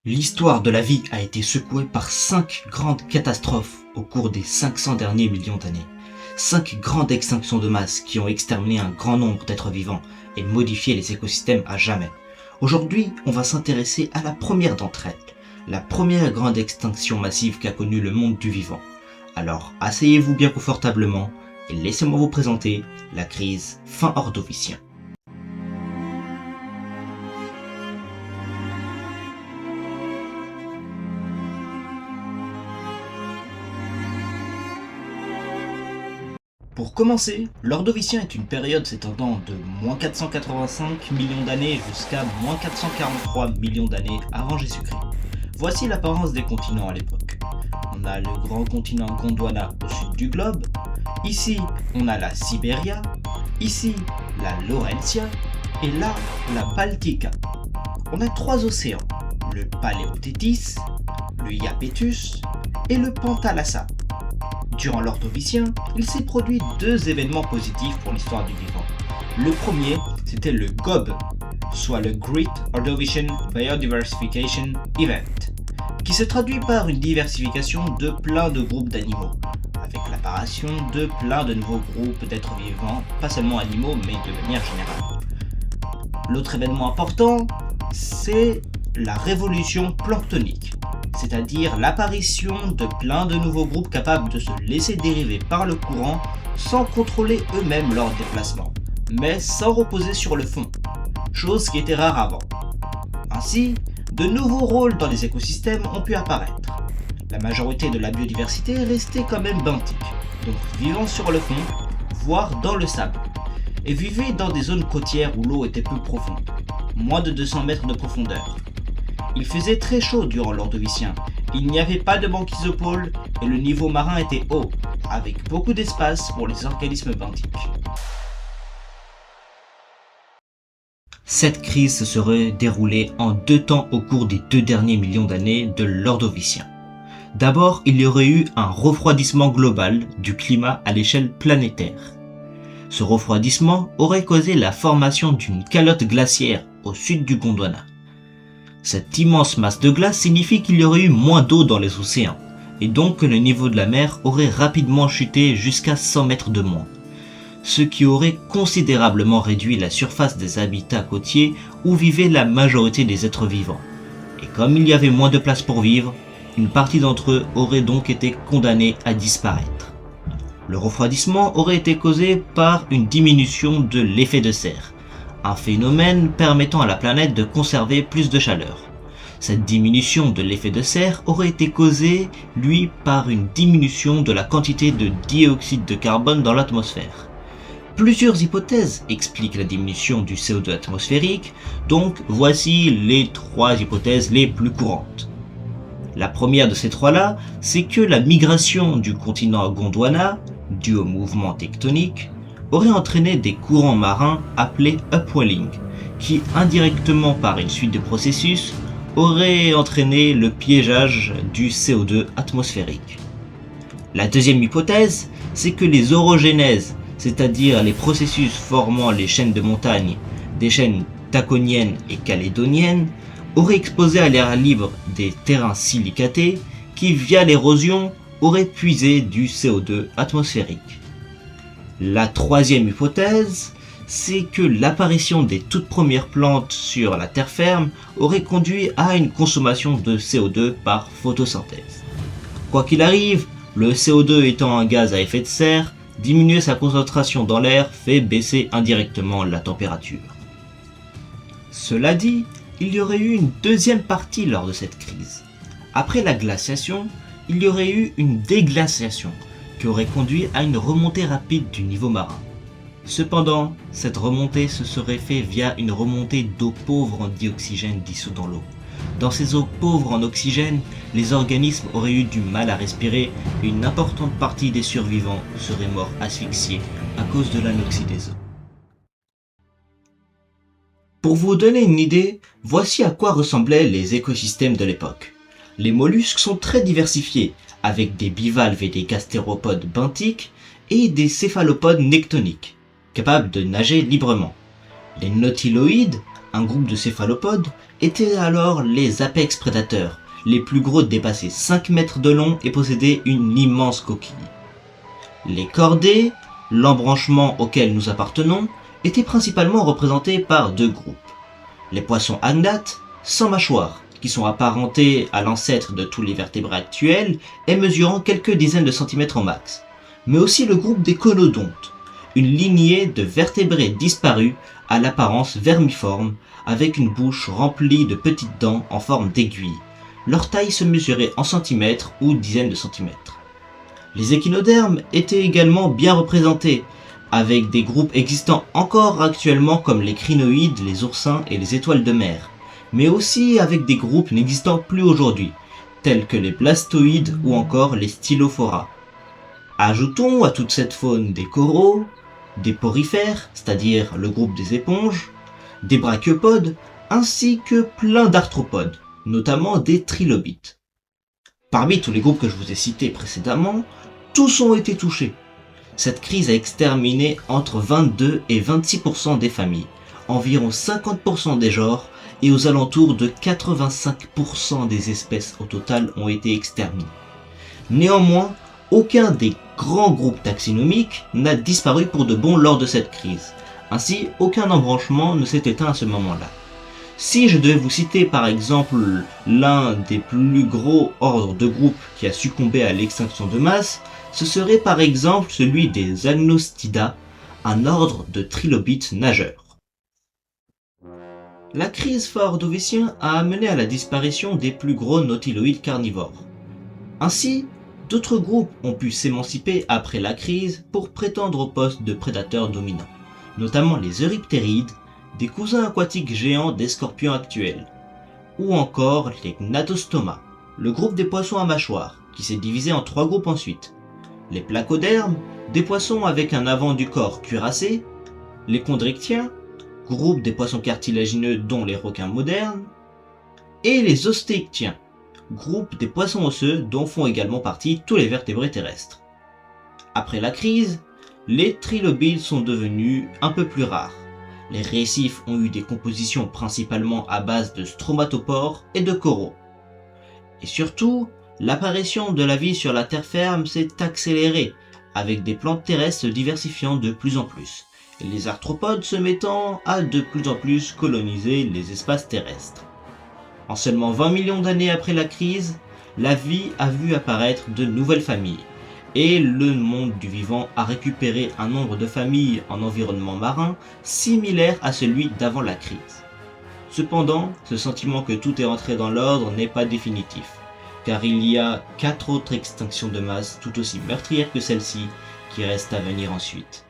L'histoire de la vie a été secouée par 5 grandes catastrophes au cours des 500 derniers millions d'années. 5 grandes extinctions de masse qui ont exterminé un grand nombre d'êtres vivants et modifié les écosystèmes à jamais. Aujourd'hui, on va s'intéresser à la première d'entre elles, la première grande extinction massive qu'a connue le monde du vivant. Alors, asseyez-vous bien confortablement et laissez-moi vous présenter la crise fin ordovicien. Pour commencer, l'Ordovicien est une période s'étendant de moins 485 millions d'années jusqu'à moins 443 millions d'années avant Jésus-Christ. Voici l'apparence des continents à l'époque. On a le grand continent Gondwana au sud du globe. Ici, on a la Sibéria. Ici, la Laurentia. Et là, la Baltica. On a 3 océans, le Paléothétis, le Iapetus et le Pantalassa. Durant l'Ordovicien, il s'est produit 2 événements positifs pour l'histoire du vivant. Le premier, c'était le GOB, soit le Great Ordovician Biodiversification Event, qui se traduit par une diversification de plein de groupes d'animaux, avec l'apparition de plein de nouveaux groupes d'êtres vivants, pas seulement animaux, mais de manière générale. L'autre événement important, c'est la révolution planctonique, c'est-à-dire l'apparition de plein de nouveaux groupes capables de se laisser dériver par le courant sans contrôler eux-mêmes leur déplacement, mais sans reposer sur le fond, chose qui était rare avant. Ainsi, de nouveaux rôles dans les écosystèmes ont pu apparaître. La majorité de la biodiversité est restée quand même benthique, donc vivant sur le fond, voire dans le sable, et vivait dans des zones côtières où l'eau était peu profonde, moins de 200 mètres de profondeur. Il faisait très chaud durant l'Ordovicien, il n'y avait pas de banquise au pôle et le niveau marin était haut, avec beaucoup d'espace pour les organismes benthiques. Cette crise se serait déroulée en 2 temps au cours des 2 derniers millions d'années de l'Ordovicien. D'abord, il y aurait eu un refroidissement global du climat à l'échelle planétaire. Ce refroidissement aurait causé la formation d'une calotte glaciaire au sud du Gondwana. Cette immense masse de glace signifie qu'il y aurait eu moins d'eau dans les océans, et donc que le niveau de la mer aurait rapidement chuté jusqu'à 100 mètres de moins, ce qui aurait considérablement réduit la surface des habitats côtiers où vivait la majorité des êtres vivants. Et comme il y avait moins de place pour vivre, une partie d'entre eux aurait donc été condamnée à disparaître. Le refroidissement aurait été causé par une diminution de l'effet de serre, un phénomène permettant à la planète de conserver plus de chaleur. Cette diminution de l'effet de serre aurait été causée, lui, par une diminution de la quantité de dioxyde de carbone dans l'atmosphère. Plusieurs hypothèses expliquent la diminution du CO2 atmosphérique, donc voici les 3 hypothèses les plus courantes. La première de ces 3-là, c'est que la migration du continent Gondwana, due au mouvement tectonique, aurait entraîné des courants marins appelés upwelling, qui indirectement par une suite de processus auraient entraîné le piégeage du CO2 atmosphérique. La deuxième hypothèse, c'est que les orogénèses, c'est-à-dire les processus formant les chaînes de montagnes, des chaînes taconiennes et calédoniennes, auraient exposé à l'air libre des terrains silicatés qui, via l'érosion, auraient puisé du CO2 atmosphérique. La troisième hypothèse, c'est que l'apparition des toutes premières plantes sur la terre ferme aurait conduit à une consommation de CO2 par photosynthèse. Quoi qu'il arrive, le CO2 étant un gaz à effet de serre, diminuer sa concentration dans l'air fait baisser indirectement la température. Cela dit, il y aurait eu une deuxième partie lors de cette crise. Après la glaciation, il y aurait eu une déglaciation, qui aurait conduit à une remontée rapide du niveau marin. Cependant, cette remontée se serait faite via une remontée d'eau pauvre en dioxygène dissous dans l'eau. Dans ces eaux pauvres en oxygène, les organismes auraient eu du mal à respirer et une importante partie des survivants seraient morts asphyxiés à cause de l'anoxie des eaux. Pour vous donner une idée, voici à quoi ressemblaient les écosystèmes de l'époque. Les mollusques sont très diversifiés, avec des bivalves et des gastéropodes benthiques et des céphalopodes nectoniques, capables de nager librement. Les nautiloïdes, un groupe de céphalopodes, étaient alors les apex prédateurs, les plus gros dépassaient 5 mètres de long et possédaient une immense coquille. Les cordés, l'embranchement auquel nous appartenons, étaient principalement représentés par deux groupes. Les poissons agnates, sans mâchoire, qui sont apparentés à l'ancêtre de tous les vertébrés actuels et mesurant quelques dizaines de centimètres au max, mais aussi le groupe des conodontes, une lignée de vertébrés disparus à l'apparence vermiforme avec une bouche remplie de petites dents en forme d'aiguille. Leur taille se mesurait en centimètres ou dizaines de centimètres. Les échinodermes étaient également bien représentés, avec des groupes existant encore actuellement comme les crinoïdes, les oursins et les étoiles de mer, mais aussi avec des groupes n'existant plus aujourd'hui, tels que les blastoïdes ou encore les stylophora. Ajoutons à toute cette faune des coraux, des porifères, c'est-à-dire le groupe des éponges, des brachiopodes, ainsi que plein d'arthropodes, notamment des trilobites. Parmi tous les groupes que je vous ai cités précédemment, tous ont été touchés. Cette crise a exterminé entre 22 et 26% des familles, environ 50% des genres et aux alentours de 85% des espèces au total ont été exterminées. Néanmoins, aucun des grands groupes taxinomiques n'a disparu pour de bon lors de cette crise. Ainsi, aucun embranchement ne s'est éteint à ce moment-là. Si je devais vous citer par exemple l'un des plus gros ordres de groupes qui a succombé à l'extinction de masse, ce serait par exemple celui des Agnostida, un ordre de trilobites nageurs. La crise phare-ordovicien a amené à la disparition des plus gros nautiloïdes carnivores. Ainsi, d'autres groupes ont pu s'émanciper après la crise pour prétendre au poste de prédateurs dominants, notamment les euryptérides, des cousins aquatiques géants des scorpions actuels, ou encore les Gnatostoma, le groupe des poissons à mâchoire, qui s'est divisé en trois groupes ensuite. Les placodermes, des poissons avec un avant du corps cuirassé, les chondrichtiens, groupe des poissons cartilagineux dont les requins modernes, et les ostéichtiens, groupe des poissons osseux dont font également partie tous les vertébrés terrestres. Après la crise, les trilobites sont devenus un peu plus rares. Les récifs ont eu des compositions principalement à base de stromatopores et de coraux. Et surtout, l'apparition de la vie sur la terre ferme s'est accélérée, avec des plantes terrestres se diversifiant de plus en plus, et les arthropodes se mettant à de plus en plus coloniser les espaces terrestres. En seulement 20 millions d'années après la crise, la vie a vu apparaître de nouvelles familles, et le monde du vivant a récupéré un nombre de familles en environnement marin similaire à celui d'avant la crise. Cependant, ce sentiment que tout est rentré dans l'ordre n'est pas définitif, car il y a 4 autres extinctions de masse tout aussi meurtrières que celle-ci qui restent à venir ensuite.